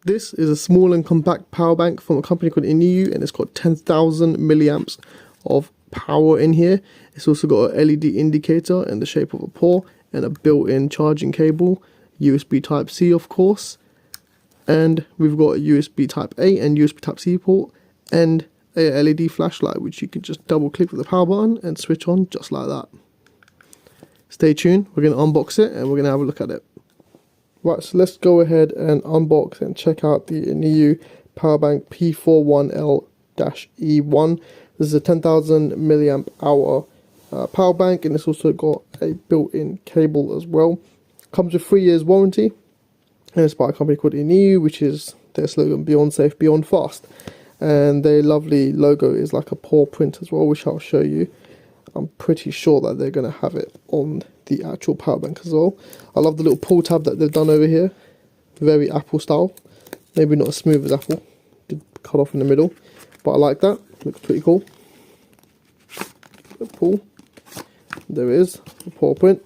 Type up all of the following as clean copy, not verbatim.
This is a small and compact power bank from a company called INIU, and it's got 10,000 milliamps of power in here. It's also got an LED indicator in the shape of a paw and a built-in charging cable, USB Type-C of course, and we've got a USB Type-A and USB Type-C port and a LED flashlight which you can just double click with the power button and switch on just like that. Stay tuned, we're going to unbox it and we're going to have a look at it. Right, so let's go ahead and unbox and check out the INIU Powerbank P41L-E1. This is a 10,000 milliamp hour power bank, and it's also got a built-in cable as well. Comes with 3 years warranty, and it's by a company called INIU, which is their slogan, Beyond Safe, Beyond Fast. And their lovely logo is like a paw print as well, which I'll show you. I'm pretty sure that they're going to have it on the actual power bank as well. I love the little pull tab that they've done over here. Very Apple style. Maybe not as smooth as Apple. Did cut off in the middle. But I like that. Looks pretty cool. Pull. There it is. The paw print.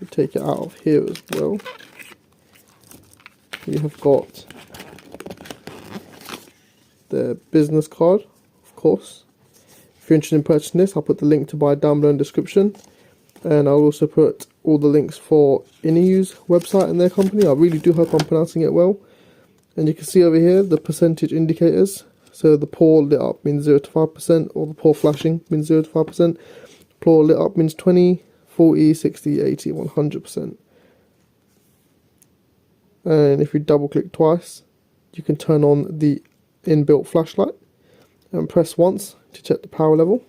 You take it out of here as well. You have got the business card, of course. If you're interested in purchasing this, I'll put the link to buy down below in the description, and I'll also put all the links for INIU's website and their company. I really do hope I'm pronouncing it well. And you can see over here the percentage indicators. So the paw lit up means 0 to 5%, or the paw flashing means 0 to 5%. Paw lit up means 20, 40, 60, 80, 100%. And if you double click twice, you can turn on the inbuilt flashlight and press once to check the power level.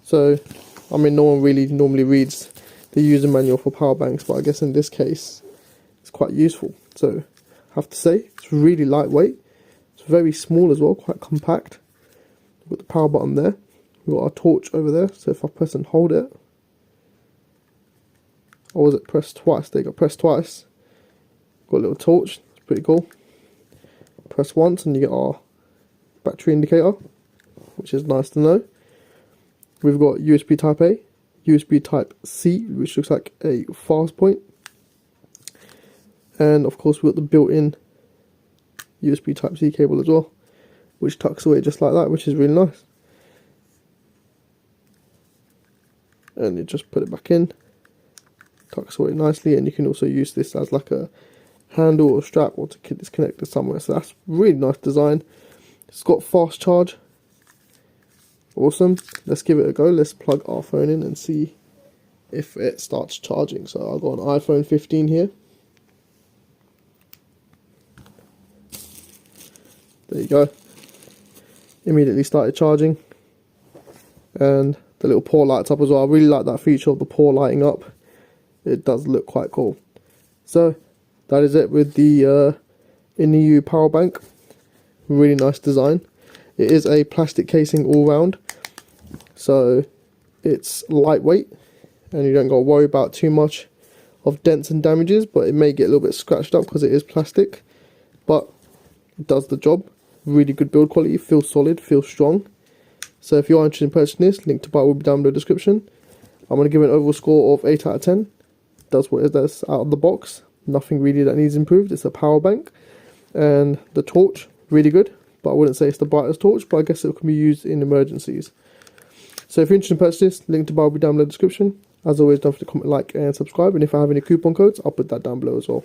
So, I mean, no one really normally reads the user manual for power banks, but I guess in this case it's quite useful. So I have to say, it's really lightweight. It's very small as well, quite compact. We've got the power button there. We've got our torch over there, so if I press and hold it, or was it pressed twice? There you go, press twice. Got a little torch, it's pretty cool. Press once and you get our battery indicator, which is nice to know. We've got USB Type A, USB Type C, which looks like a fast point, and of course we've got the built-in USB Type C cable as well, which tucks away just like that, which is really nice. And you just put it back in, tucks away nicely, and you can also use this as like a handle or strap, or to disconnect it somewhere. So that's really nice design. It's got fast charge. Awesome. Let's give it a go. Let's plug our phone in and see if it starts charging. So I've got an iPhone 15 here. There you go. Immediately started charging, and the little paw lights up as well. I really like that feature of the paw lighting up. It does look quite cool. So that is it with the INIU power bank. Really nice design. It is a plastic casing all round, so it's lightweight and you don't got to worry about too much of dents and damages, but it may get a little bit scratched up because it is plastic, but it does the job. Really good build quality, feels solid, feels strong. So if you are interested in purchasing this, link to buy will be down below in the description. I'm going to give it an overall score of 8 out of 10. Does what it does out of the box. Nothing really that needs improved. It's a power bank, and the torch, really good, but I wouldn't say it's the brightest torch, but I guess it can be used in emergencies. So if you're interested in purchasing this, link to buy will be down below in the description. As always, don't forget to comment, like and subscribe, and if I have any coupon codes, I'll put that down below as well.